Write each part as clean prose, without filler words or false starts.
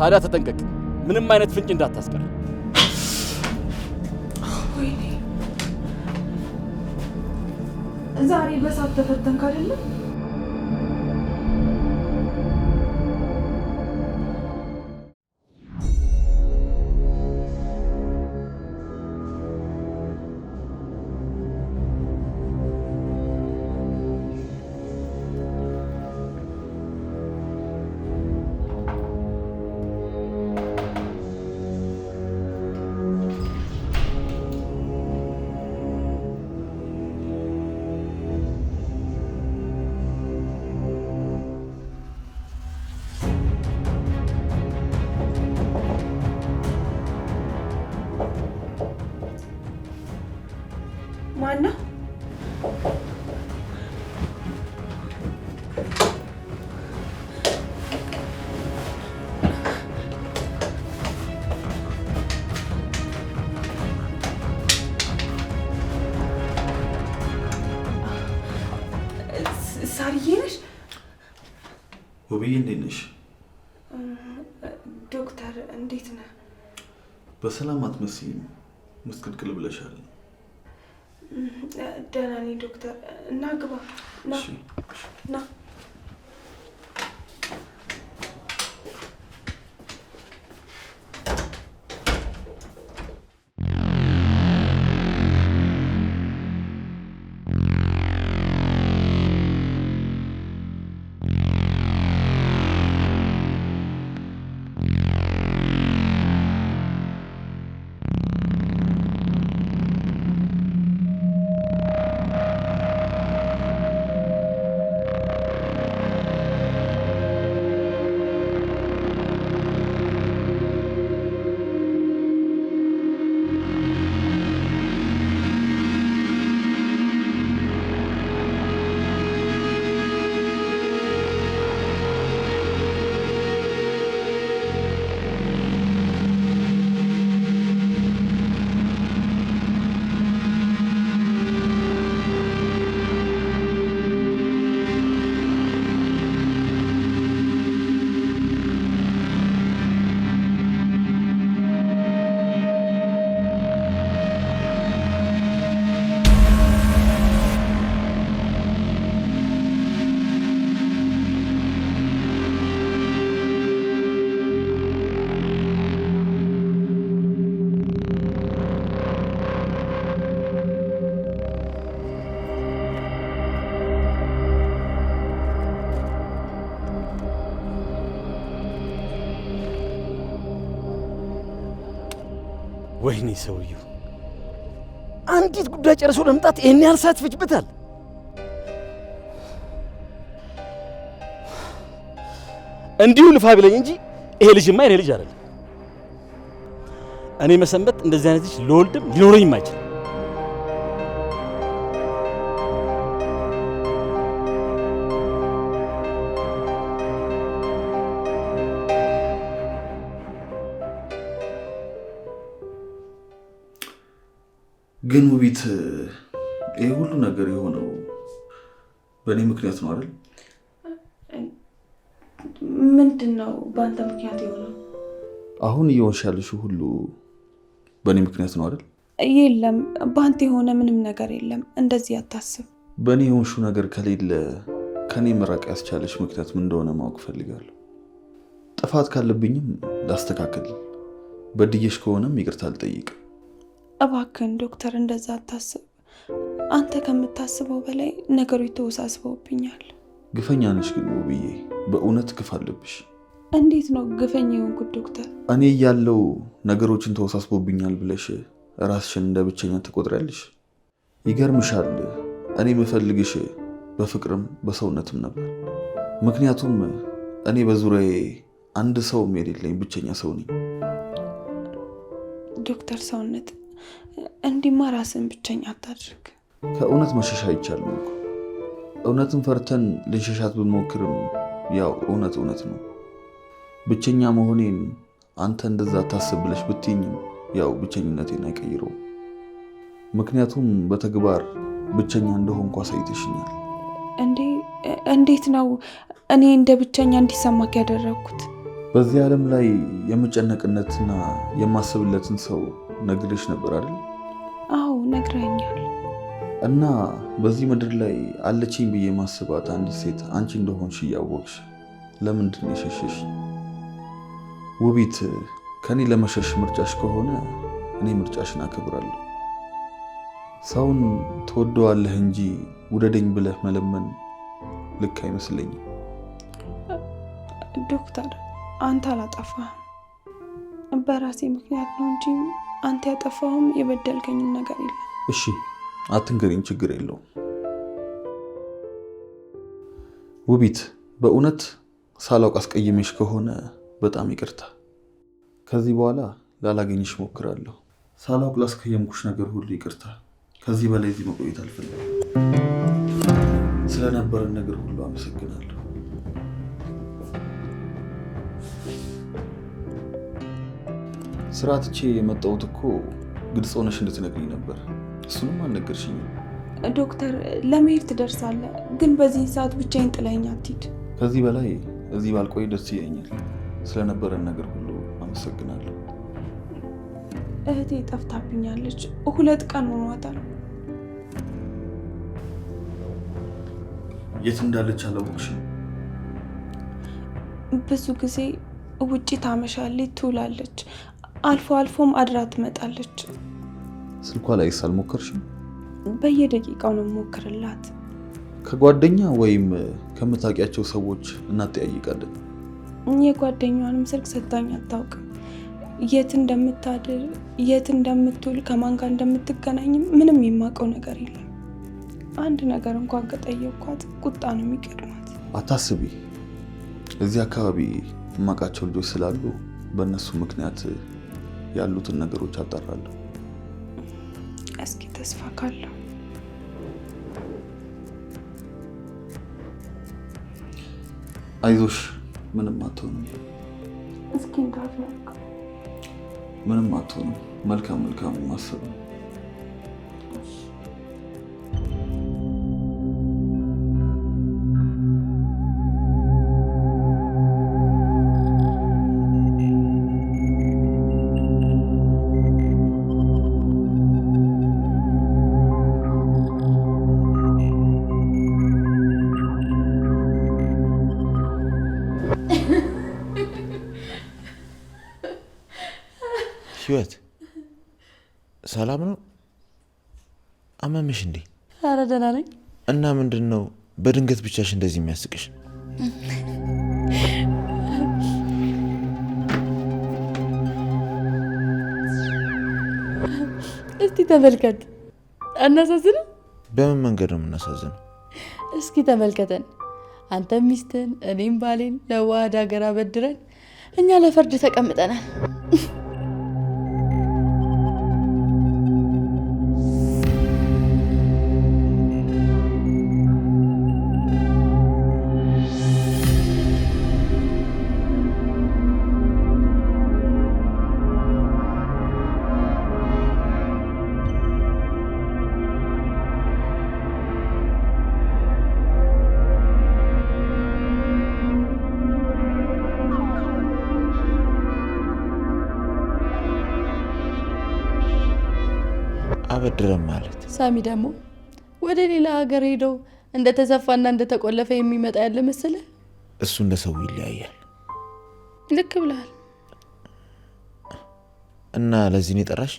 ታዲያ ተጠንቀቅ፣ ምንም አይነት ፍንጭ እንዳታስቀር። ወይኔ ዛሬ በሳት ተፈተንክ አይደለም? ማነው? ሳርዬ ነሽ? ውብዬ እንዴት ነሽ? ዶክተር እንዴት ነህ? በሰላም አትመስይም፣ ምስቅልቅል ብለሻል። ደህና ነኝ ዶክተር። እና ግባ ና ና። ወይኔ ሰውዬው አንዲት ጉዳይ ጨርሶ ለመምጣት ይሄን ያህል ሰዓት ይፈጅበታል። እንዲሁ ልፋ ቢለኝ እንጂ ይሄ ልጅማ የኔ ልጅ አይደለም። እኔ መሰንበት እንደዚህ አይነት ልጅ ለወልድም ሊኖረኝ የማይችል ግን ውቢት ይሄ ሁሉ ነገር የሆነው በእኔ ምክንያት ነው አይደል? ምንድነው በአንተ ምክንያት የሆነው? አሁን እየሆንሽ ያለሽው ሁሉ በእኔ ምክንያት ነው አይደል? የለም በአንተ የሆነ ምንም ነገር የለም። እንደዚህ አታስብ። በእኔ የሆንሽው ነገር ከሌለ ከኔ መራቅ ያስቻለሽ ምክንያት ምን እንደሆነ ማወቅ ፈልጋለሁ። ጥፋት ካለብኝም ላስተካክል፣ በድዬሽ ከሆነም ይቅርታ ልጠይቅ። እባክህን ዶክተር እንደዛ አታስብ። አንተ ከምታስበው በላይ ነገሮች ተወሳስበውብኛል። ግፈኛ ነሽ ግን ውብዬ፣ በእውነት ግፍ አለብሽ። እንዴት ነው ግፈኛ የሆንኩት ዶክተር? እኔ እያለው ነገሮችን ተወሳስበውብኛል ብለሽ ራስሽን እንደ ብቸኛ ትቆጥሪያለሽ? ይገርምሻል፣ እኔ የምፈልግሽ በፍቅርም በሰውነትም ነበር። ምክንያቱም እኔ በዙሪያዬ አንድ ሰውም የሌለኝ ብቸኛ ሰው ነኝ። ዶክተር ሰውነት እንዲማ ራስን ብቸኛ አታድርግ። ከእውነት መሸሽ አይቻልም እኮ። እውነትን ፈርተን ልንሸሻት ብንሞክርም ያው እውነት እውነት ነው። ብቸኛ መሆኔን አንተ እንደዛ ታስብ ብለሽ ብትይኝም ያው ብቸኝነቴን አይቀይረውም። ምክንያቱም በተግባር ብቸኛ እንደሆንኩ አሳይተሽኛል። እንዴት ነው እኔ እንደ ብቸኛ እንዲሰማክ ያደረግኩት? በዚህ ዓለም ላይ የምጨነቅነትና የማስብለትን ሰው ነግሬሽ ነበር አይደል? አዎ ነግረኛል። እና በዚህ ምድር ላይ አለችኝ ብዬ ማስባት አንዲት ሴት አንቺ እንደሆንሽ እያወቅሽ ለምንድን ነው የሸሸሽ? ውቢት፣ ከኔ ለመሸሽ ምርጫሽ ከሆነ እኔ ምርጫሽን አከብራለሁ። ሰውን ትወደዋለህ እንጂ ውደደኝ ብለህ መለመን ልክ አይመስለኝም። ዶክተር፣ አንተ አላጠፋህም። በራሴ ምክንያት ነው እንጂ አንተ ያጠፋህም የበደልከኝም ነገር የለም። እሺ አትንገሪኝ፣ ችግር የለውም። ውቢት፣ በእውነት ሳላውቅ አስቀይሜሽ ከሆነ በጣም ይቅርታ። ከዚህ በኋላ ላላገኝሽ ሞክራለሁ። ሳላውቅ ላስቀየምኩሽ ነገር ሁሉ ይቅርታ። ከዚህ በላይ እዚህ መቆየት አልፈልግም። ስለነበረን ነገር ሁሉ አመሰግናለሁ። ስራ ትቼ የመጣሁት እኮ ግልጽ ሆነሽ እንድትነግሪኝ ነበር። እሱንም አልነገርሽኝም። ዶክተር፣ ለመሄድ ትደርሳለህ፣ ግን በዚህ ሰዓት ብቻዬን ጥለኸኝ አትሂድ። ከዚህ በላይ እዚህ ባልቆይ ደስ ይለኛል። ስለነበረን ነገር ሁሉ አመሰግናለሁ። እህቴ ጠፍታብኛለች። 2 ቀን ሆኗታል። የት እንዳለች አላወቅሽም? ብዙ ጊዜ ውጪ ታመሻለች፣ ትውላለች። አልፎ አልፎም አድራ ትመጣለች። ስልኳ ላይስ አልሞከርሽም? በየደቂቃው ነው የምሞክርላት። ከጓደኛ ወይም ከምታውቂያቸው ሰዎች እናጠያይቃለን። የጓደኛዋንም ስልክ ሰጥታኝ አታውቅም። የት እንደምታድር፣ የት እንደምትውል፣ ከማን ጋር እንደምትገናኝም ምንም የማውቀው ነገር የለም። አንድ ነገር እንኳን ከጠየኳት ቁጣ ነው የሚቀድማት። አታስቢ፣ እዚህ አካባቢ የማውቃቸው ልጆች ስላሉ በእነሱ ምክንያት ያሉትን ነገሮች አጣራለሁ። እስኪ ተስፋ ካለው አይዞሽ፣ ምንም አትሆንም። እስኪ እንዳትነቅ። ምንም አትሆንም። መልካም መልካም ማሰብ ነው። ህይወት ሰላም ነው? አመመሽ እንዴ? ኧረ ደህና ነኝ። እና ምንድን ነው በድንገት ብቻሽ እንደዚህ የሚያስቅሽ? እስቲ ተመልከት። አናሳዝንም? በምን መንገድ ነው የምናሳዝነው? እስኪ ተመልከተን። አንተም ሚስትን እኔም ባሌን ለዋህድ ሀገር አበድረን እኛ ለፍርድ ተቀምጠናል። አበድረን ማለት ሳሚ ደግሞ ወደ ሌላ ሀገር ሄደው እንደተሰፋና እንደተቆለፈ የሚመጣ ያለ መሰለህ? እሱ እንደ ሰው ይለያያል። ልክ ብለሃል። እና ለዚህ ነው የጠራሽ?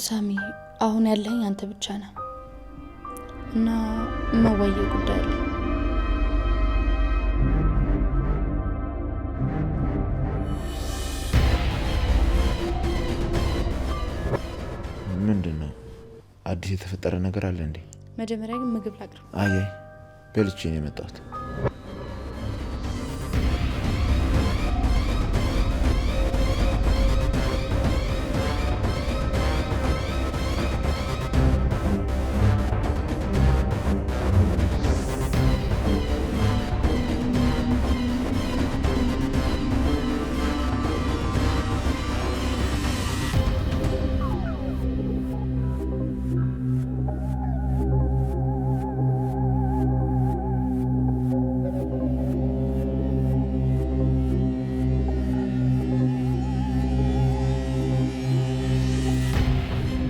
ሳሚ፣ አሁን ያለኝ አንተ ብቻ ነህ እና መዋየ ጉዳይ አለ። ምንድን ነው? አዲስ የተፈጠረ ነገር አለ እንዴ? መጀመሪያ ግን ምግብ ላቅርብ። አይ በልቼ ነው የመጣሁት።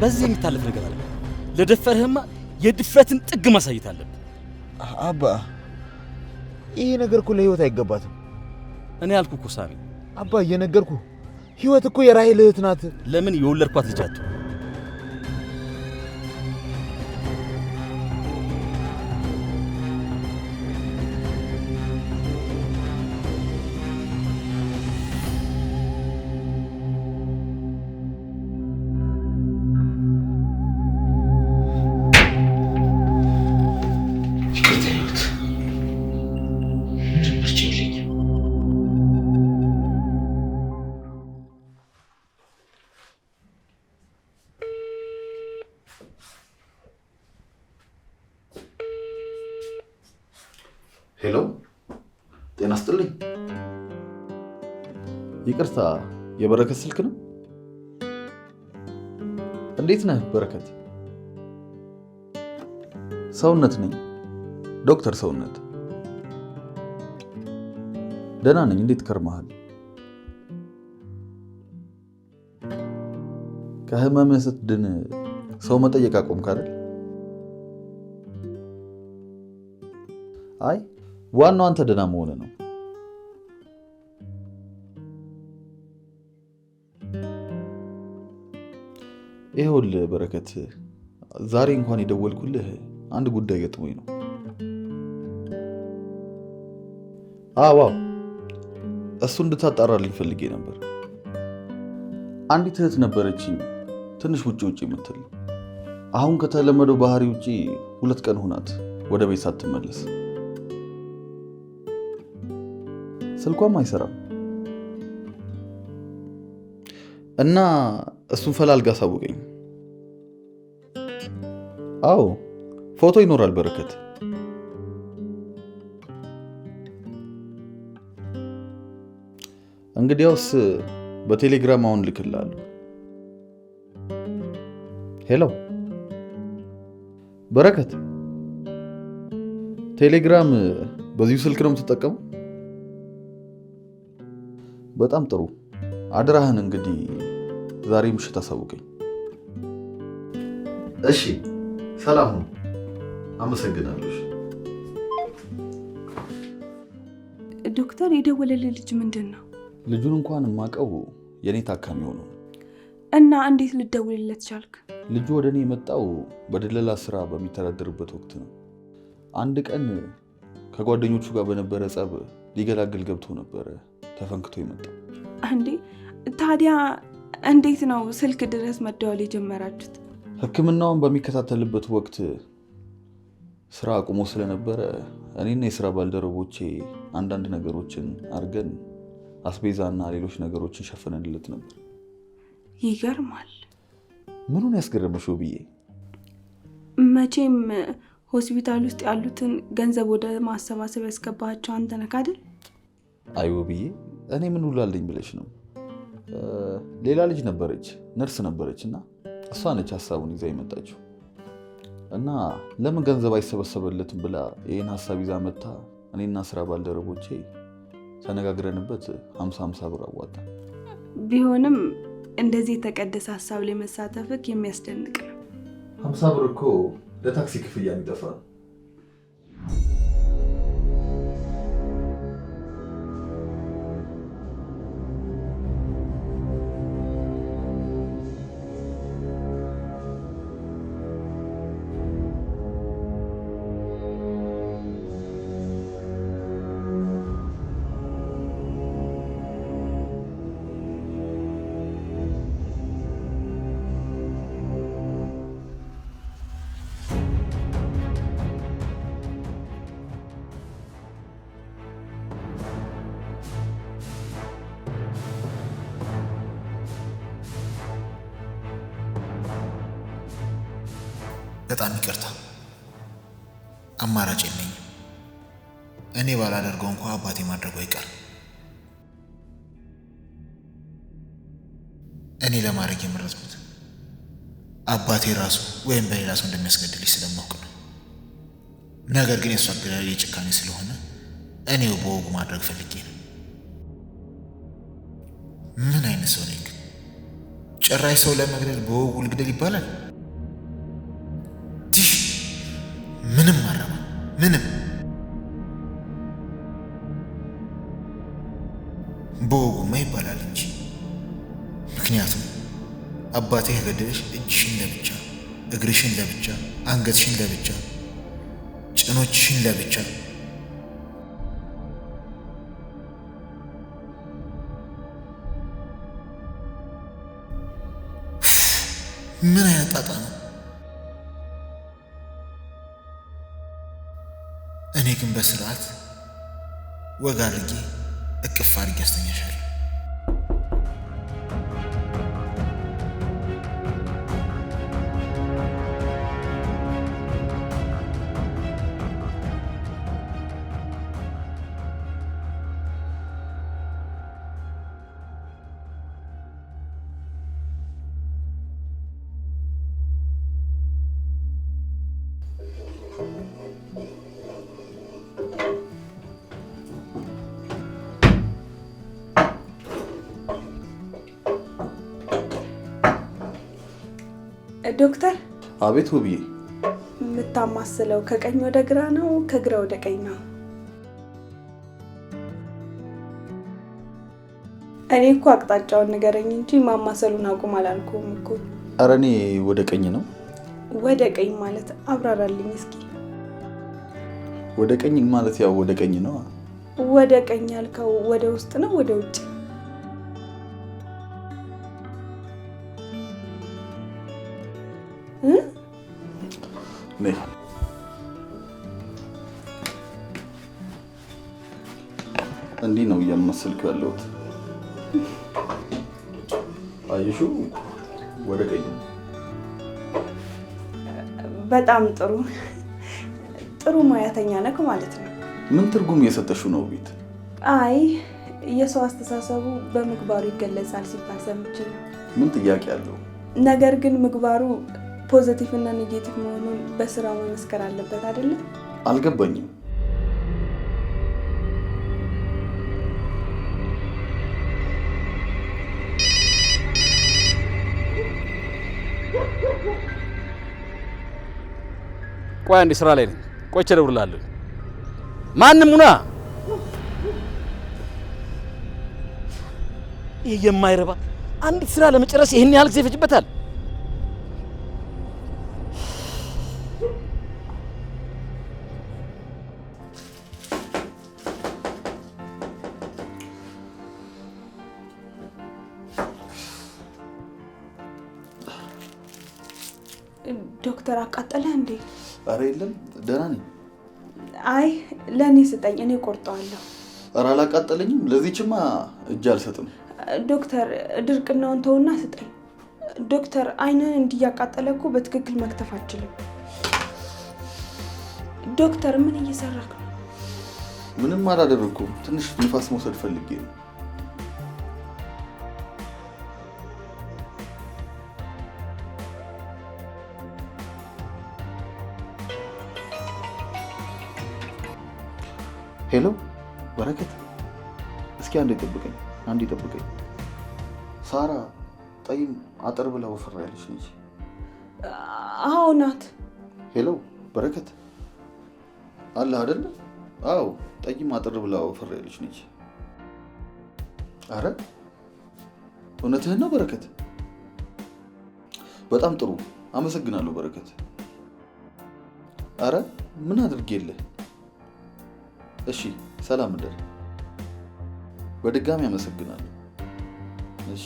በዚህ የሚታለፍ ነገር አለ። ለደፈርህማ የድፍረትን ጥግ ማሳየት አለብህ። አባ ይሄ ነገር እኮ ለህይወት አይገባትም። እኔ ያልኩህ እኮ ሳሚ አባ እየነገርኩህ ህይወት እኮ የራሔል እህት ናት። ለምን የወለድኳት ልጅ አትሆን? ሄሎ፣ ጤና ይስጥልኝ። ይቅርታ፣ የበረከት ስልክ ነው? እንዴት ነህ በረከት? ሰውነት ነኝ፣ ዶክተር ሰውነት። ደህና ነኝ። እንዴት ከርመሃል? ከህመምህ ስትድን ሰው መጠየቅ አቆምክ አይደል? አይ ዋናው አንተ ደህና መሆን ነው። ይኸውልህ በረከት፣ ዛሬ እንኳን የደወልኩልህ አንድ ጉዳይ ገጥሞኝ ነው። አዎ እሱ እንድታጣራልኝ ፈልጌ ነበር። አንዲት እህት ነበረችኝ፣ ትንሽ ውጭ የምትል። አሁን ከተለመደው ባህሪ ውጪ 2 ቀን ሆናት ወደ ቤት ሳትመለስ። ስልኳም አይሰራም እና እሱን ፈላልጋ አሳውቀኝ። አዎ ፎቶ ይኖራል በረከት። እንግዲያውስ በቴሌግራም አሁን ልክልሃለሁ። ሄሎ በረከት፣ ቴሌግራም በዚሁ ስልክ ነው የምትጠቀመው? በጣም ጥሩ። አድራህን እንግዲህ ዛሬ ምሽት አሳውቀኝ። እሺ፣ ሰላም ነው። አመሰግናለሁ። ዶክተር የደወለልህ ልጅ ምንድን ነው? ልጁን እንኳን የማውቀው የኔ ታካሚ ሆነው እና እንዴት ልደውልለት ቻልክ? ልጁ ወደ እኔ የመጣው በድለላ ስራ በሚተዳደርበት ወቅት ነው። አንድ ቀን ከጓደኞቹ ጋር በነበረ ጸብ ሊገላግል ገብቶ ነበረ ተፈንክቶ የመጣው። እንዴ ታዲያ እንዴት ነው ስልክ ድረስ መደወል የጀመራችሁት? ሕክምናውን በሚከታተልበት ወቅት ስራ አቁሞ ስለነበረ እኔና የስራ ባልደረቦቼ አንዳንድ ነገሮችን አድርገን አስቤዛና ሌሎች ነገሮችን ሸፈነንለት ነበር። ይገርማል። ምኑን ያስገረመሽው ብዬ? መቼም ሆስፒታል ውስጥ ያሉትን ገንዘብ ወደ ማሰባሰብ ያስገባቸው አንተ ነህ አይደል? አይው ብዬ እኔ ምን ውላለኝ ብለሽ ነው? ሌላ ልጅ ነበረች፣ ነርስ ነበረች እና እሷ ነች ሀሳቡን ይዛ የመጣችው እና ለምን ገንዘብ አይሰበሰበለትም ብላ ይህን ሀሳብ ይዛ መታ እኔና ስራ ባልደረቦቼ ተነጋግረንበት 50-50 ብር አዋጣ። ቢሆንም እንደዚህ የተቀደሰ ሀሳብ ላይ መሳተፍክ የሚያስደንቅ ነው። 50 ብር እኮ ለታክሲ ክፍያ የሚጠፋ ነው። በጣም ይቅርታ፣ አማራጭ የለኝም። እኔ ባላደርገው እንኳ አባቴ ማድረጉ አይቀርም። እኔ ለማድረግ የመረጥኩት አባቴ ራሱ ወይም በሌላ ሰው እንደሚያስገድልኝ ስለማውቅ ነው። ነገር ግን የእሱ አገዳደል የጭካኔ ስለሆነ እኔው በወጉ ማድረግ ፈልጌ ነው። ምን አይነት ሰው ነኝ ግን? ጭራሽ ሰው ለመግደል በወጉ ልግደል ይባላል? ትሽ ምንም አረባ ምንም በወጉማ ይባላል እንጂ። ምክንያቱም አባቴ ከገደለሽ እጅሽን ለብቻ፣ እግርሽን ለብቻ፣ አንገትሽን ለብቻ፣ ጭኖችሽን ለብቻ፣ ምን አይነት ጣጣ ነው? እኔ ግን በስርዓት ወግ አድርጌ እቅፍ አድርጌ አስተኛሻለሁ። ዶክተር። አቤት ውብዬ። የምታማስለው ከቀኝ ወደ ግራ ነው ከግራ ወደ ቀኝ ነው? እኔ እኮ አቅጣጫውን ንገረኝ እንጂ ማማሰሉን አቁም አላልኩም እኮ። ኧረ እኔ ወደ ቀኝ ነው። ወደ ቀኝ ማለት አብራራልኝ እስኪ። ወደ ቀኝ ማለት ያው ወደ ቀኝ ነው። ወደ ቀኝ ያልከው ወደ ውስጥ ነው ወደ ውጭ? እንዲህ ነው እያመሰልኩ ያለሁት። አየሹ ወደ ቀኝ። በጣም ጥሩ ጥሩ ሙያተኛ ነህ ማለት ነው። ምን ትርጉም እየሰጠሽው ነው ቤት? አይ የሰው አስተሳሰቡ በምግባሩ ይገለጻል ሲባል ሰምቼ ነው። ምን ጥያቄ አለው? ነገር ግን ምግባሩ ፖዚቲቭ እና ኔጌቲቭ መሆኑን በስራው መመስከር አለበት አይደለም? አልገባኝም። ቆይ አንዴ ስራ ላይ ነኝ። ቆይቼ እደውልልሃለሁ። ማንም ሁና ይሄ የማይረባ አንዲት ስራ ለመጨረስ ይሄን ያህል ጊዜ ይፈጅበታል? ዶክተር አቃጠለ እንዴ? ኧረ የለም ደህና ነኝ። አይ ለኔ ስጠኝ፣ እኔ ቆርጠዋለሁ። ኧረ አላቃጠለኝም። ለዚህችማ እጅ አልሰጥም። ዶክተር ድርቅናውን ተውና ስጠኝ። ዶክተር አይንን እንዲያቃጠለ እኮ በትክክል መክተፍ አልችልም። ዶክተር ምን እየሰራክ ነው? ምንም አላደረኩም። ትንሽ ንፋስ መውሰድ ፈልጌ ነው። ሄሎ በረከት፣ እስኪ አንዴ ጠብቀኝ፣ አንዴ ጠብቀኝ። ሳራ ጠይም አጠር ብላ ወፈር ያለች ነች። አዎ ናት። ሄሎ በረከት አለ አይደለ? አዎ ጠይም አጠር ብላ ወፈር ያለች ነች። አረ እውነትህን ነው በረከት? በጣም ጥሩ አመሰግናለሁ በረከት። አረ ምን አድርጌልህ? እሺ ሰላም እደር። በድጋሚ አመሰግናለሁ። እሺ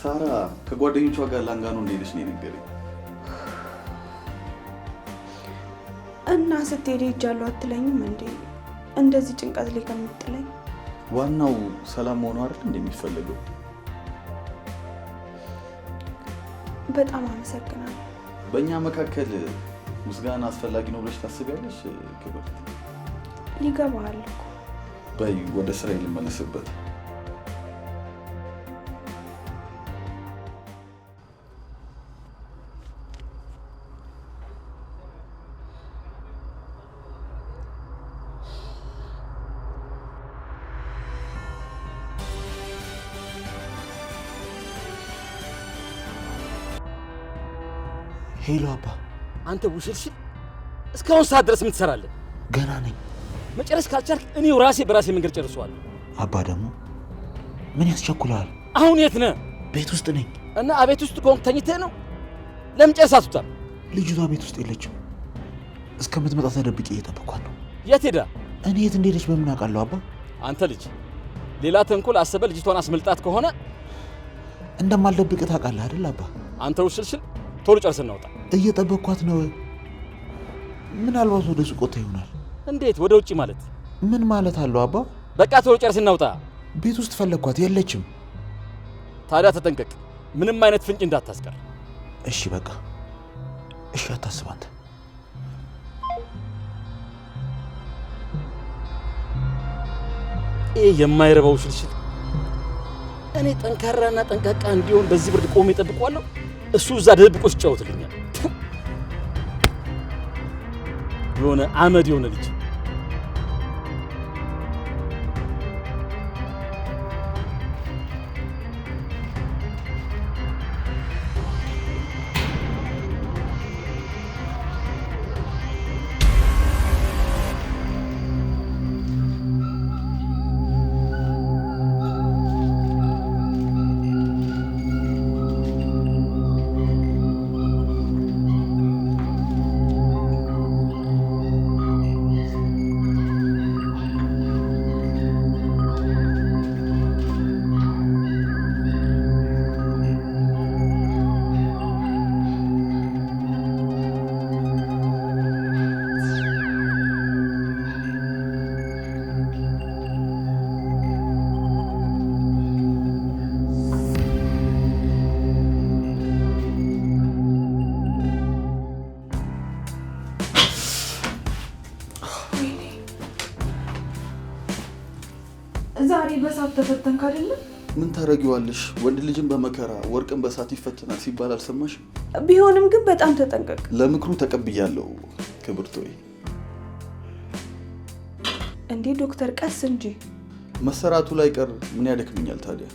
ሳራ ከጓደኞቿ ጋር ላንጋኖ እንደሄደች ነው የነገረኝ። እና ስትሄድ ሄጃለሁ አትለኝም እንዴ? እንደዚህ ጭንቀት ላይ ከምትጥለኝ። ዋናው ሰላም መሆኑ አይደል እንደሚፈልገው። በጣም አመሰግናለሁ። በእኛ መካከል ምስጋና አስፈላጊ ነው ብለሽ ታስቢያለሽ? ክብርት ይገባሃል እኮ። በይ ወደ ስራ ልመለስበት። ሄሎ አባ። አንተ ውሽልሽል እስካሁን ሰዓት ድረስ ምን ትሰራለህ? ገና ነኝ። መጨረስ ካልቻልክ እኔው ራሴ በራሴ መንገድ ጨርሰዋለሁ። አባ ደግሞ ምን ያስቸኩላል? አሁን የት ነህ? ቤት ውስጥ ነኝ። እና አቤት ውስጥ ከሆንክ ተኝተህ ነው? ለምን ጨርሳቱታል? ልጅቷ ቤት ውስጥ የለችም። እስከምትመጣ ተደብቄ እየጠበኳት ነው። የት ሄዳ? እኔ የት እንደሄደች በምን አውቃለሁ አባ? አንተ ልጅ ሌላ ተንኮል አሰበ ልጅቷን አስመልጣት ከሆነ እንደማልደብቅ ታውቃለህ አይደል አባ? አንተ ውሽልሽል ቶሎ ጨርሰን እናውጣ። እየጠበኳት ነው። ምናልባት ወደ ሱቅ ወጥታ ይሆናል። እንዴት ወደ ውጪ ማለት? ምን ማለት አለው አባ? በቃ ቶሎ ጨርሰን እናውጣ። ቤት ውስጥ ፈለግኳት፣ የለችም። ታዲያ ተጠንቀቅ፣ ምንም አይነት ፍንጭ እንዳታስቀር። እሺ በቃ እሺ፣ አታስብ አንተ። የማይረባው ሽልሽል እኔ ጠንካራና ጠንቃቃ እንዲሆን በዚህ ብርድ ቆሜ እጠብቀዋለሁ። እሱ እዛ ደብቆሽ ይጫወትልኛል። የሆነ አመድ የሆነ ልጅ። ዛሬ በሳት ተፈተንክ አይደል? ምን ታረጊዋለሽ? ወንድ ልጅን በመከራ ወርቅን በሳት ይፈተናል ሲባል አልሰማሽ? ቢሆንም ግን በጣም ተጠንቀቅ። ለምክሩ ተቀብያለሁ ክብርቶይ። እንዴ ዶክተር ቀስ እንጂ መሰራቱ ላይ ቀር ምን ያደክመኛል ታዲያ?